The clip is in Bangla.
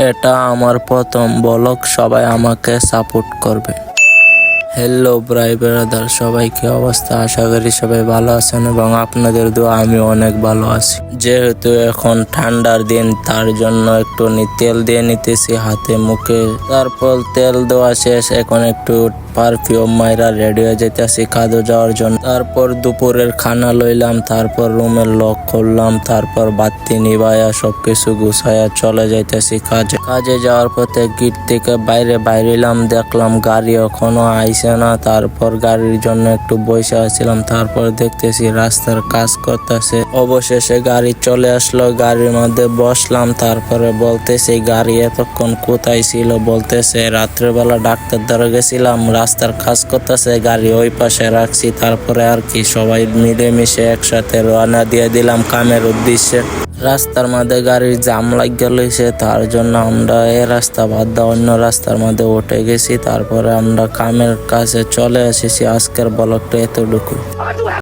এটা আমার প্রথম ব্লগ, সবাই আমাকে সাপোর্ট করবে। হ্যালো ভাই ব্রাদার, সবাই কি অবস্থা? আশা করি সবাই ভালো আছেন এবং আপনাদের দোয়া আমি অনেক ভালো আছি। যেহেতু এখন ঠান্ডার দিন, তার জন্য একটু তেল দিয়ে নিতেছি হাতে মুখে। তারপর তেল দেওয়া শেষ, এখন একটু পারফিউম মাইরা রেডি হয়ে যেতেছি কাজে যাওয়ার জন্য। তারপর দুপুরের খানা লইলাম, তারপর রুমের লক করলাম, তারপর বাতি নিভাইয়া সবকিছু গুছাইয়া চলে যাইতেছি কাজে যাওয়ার পথে গেট থেকে বাইরেলাম, দেখলাম গাড়ি এখনো আইসে না। তারপর গাড়ির জন্য একটু বসে আছিলাম, তারপর দেখতেছি রাস্তার কাজ করতেছে। অবশেষে গাড়ি চলে আসলো, গাড়ির মধ্যে বসলাম। তারপরে বলতেছে গাড়ি এতক্ষণ কোথায় ছিল? বলতেছে রাত্রেবেলা ডাক্তার দ্বারা গেছিলাম, রাস্তার কাজ করতেছে, গাড়ি ওই পাশে রাখছি। তারপরে আর কি সবাই মিলেমিশে একসাথে রওনা দিয়ে দিলাম কামের উদ্দেশ্যে। রাস্তার মধ্যে গাড়ির জাম লাগিয়ে লইছে, তার জন্য আমরা এই রাস্তা বাদ দিয়ে অন্য রাস্তার মধ্যে উঠে গেছি। তারপরে আমরা কামের কাছে চলে এসেছি। আজকের ব্লগটা এতটুকু।